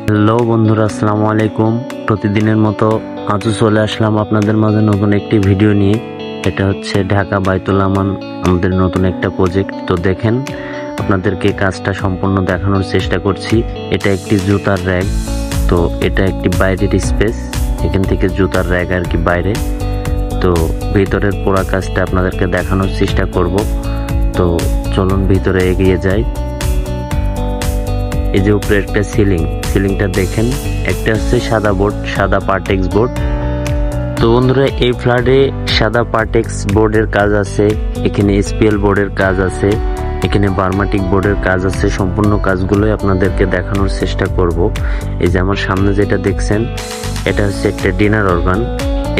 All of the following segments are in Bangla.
হ্যালো বন্ধুরা, আসসালামু আলাইকুম। প্রতিদিনের মতো আজও চলে আসলাম আপনাদের মাঝে নতুন একটি ভিডিও নিয়ে। এটা হচ্ছে ঢাকা বাইতুল আমান, আমাদের নতুন একটা প্রজেক্ট। তো দেখেন, আপনাদেরকে কাজটা সম্পূর্ণ দেখানোর চেষ্টা করছি। এটা একটি জুতার র্যাক। তো এটা একটি বাইরের স্পেস, এখান থেকে জুতার র্যাক আর কি বাইরে। তো ভিতরের পুরো কাজটা আপনাদেরকে দেখানোর চেষ্টা করব। তো চলুন ভিতরে এগিয়ে যাই। এই যে উপরে একটা সিলিংটা দেখেন, একটা হচ্ছে সাদা বোর্ড, সাদা পার্টেক্স বোর্ড। তো বন্ধুরা, এই ফ্ল্যাটে সাদা পার্টেক্স বোর্ডের কাজ আছে, এখানে এসপিএল বোর্ডের কাজ আছে, এখানে বার্মাটিক বোর্ডের কাজ আছে। সম্পূর্ণ কাজগুলোই আপনাদেরকে দেখানোর চেষ্টা করব। এই যে আমার সামনে যেটা দেখছেন, এটা হচ্ছে একটা ডিনার অর্গান।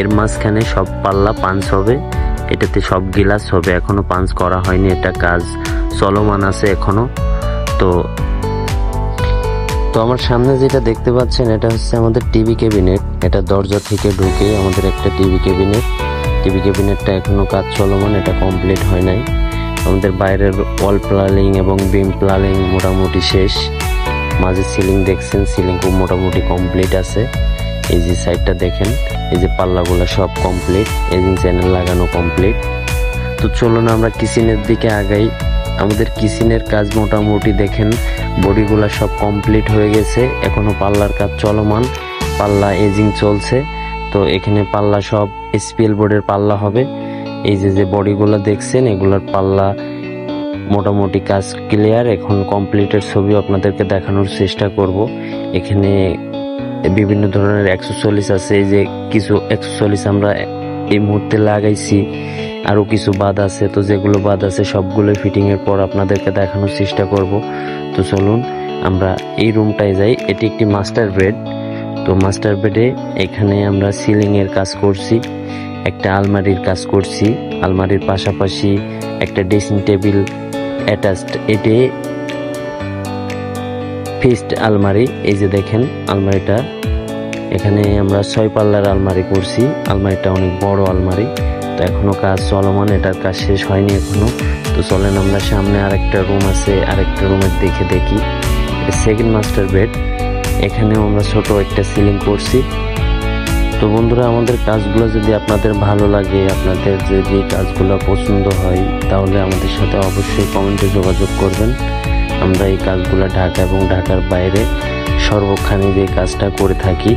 এর মাঝখানে সব পাল্লা পাঞ্চ হবে, এটাতে সব গিলাস হবে, এখনো পাঞ্চ করা হয়নি, এটা কাজ চলমান আছে এখনো। তো আমার সামনে যেটা দেখতে পাচ্ছেন, এটা হচ্ছে আমাদের টিভি ক্যাবিনেট। এটা দরজা থেকে ঢুকে আমাদের একটা টিভি ক্যাবিনেটটা এখনো কাজ চলমান, এটা কমপ্লিট হয় নাই। আমাদের বাইরের ওয়াল প্লালিং এবং বিম প্লালিং মোটামুটি শেষ। মাঝে সিলিং দেখছেন, সিলিং খুব মোটামুটি কমপ্লিট আছে। এই যে সাইডটা দেখেন, এই যে পাল্লাগুলো সব কমপ্লিট, এজিং চ্যানেল লাগানো কমপ্লিট। তো চলুন আমরা কিচেনের দিকে আগাই। আমাদের কিচেনের কাজ মোটামুটি দেখেন, বডিগুলা সব কমপ্লিট হয়ে গেছে, এখনো পাল্লার কাজ চলমান, পাল্লা এজিং চলছে। তো এখানে পাল্লা সব এসপিএল বোর্ডের পাল্লা হবে। এই যে বডিগুলো দেখছেন, এগুলোর পাল্লা মোটামুটি কাজ ক্লিয়ার, এখন কমপ্লিটের ছবি আপনাদেরকে দেখানোর চেষ্টা করব। এখানে বিভিন্ন ধরনের অ্যাক্সেসরিজ আছে। এই যে কিছু অ্যাক্সেসরিজ আমরা এই মুহূর্তে লাগাইছি, আরো কিছু বাদ আছে। তো যেগুলো বাদ আছে সবগুলো ফিটিং এর পর আপনাদেরকে দেখানোর চেষ্টা করব। তো চলুন আমরা এই রুমটায় যাই। এটি একটি মাস্টার বেড। তো মাস্টার বেডে এখানে আমরা সিলিং এর কাজ করছি, একটা আলমারির কাজ করছি, আলমারির পাশাপাশি একটা ড্রেসিং টেবিল অ্যাটাচড। এটি ফিক্সড আলমারি। এই যে দেখেন আলমারিটা, এখানে আমরা 6 পাল্লার আলমারি করছি। আলমারিটা অনেক বড় আলমারি। তো এখনো কাজ চলমান, এটার কাজ শেষ হয়নি এখনো। তো চলেন আমরা সামনে আরেকটা রুম আছে, আরেকটা রুমের দেখি। সেকেন্ড মাস্টার বেড, এখানেও আমরা ছোট একটা সিলিং করছি। তো বন্ধুরা, আমাদের কাজগুলো যদি আপনাদের ভালো লাগে, আপনাদের যদি কাজগুলো পছন্দ হয়, তাহলে আমাদের সাথে অবশ্যই কমেন্টে যোগাযোগ করবেন। আমরা এই কাজগুলো ঢাকা এবং ঢাকার বাইরে সর্বখানে যে কাজটা করে থাকি।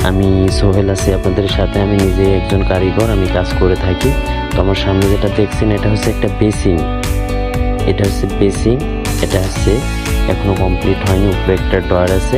আমি সোহেল আছি আপনাদের সাথে, আমি নিজে একজন কারিগর, আমি কাজ করে থাকি। তো আমার সামনে যেটা দেখছেন, এটা হচ্ছে একটা বেসিং। এটা হচ্ছে এখনো কমপ্লিট হয়নি। উপরে একটা ডয়ার আছে,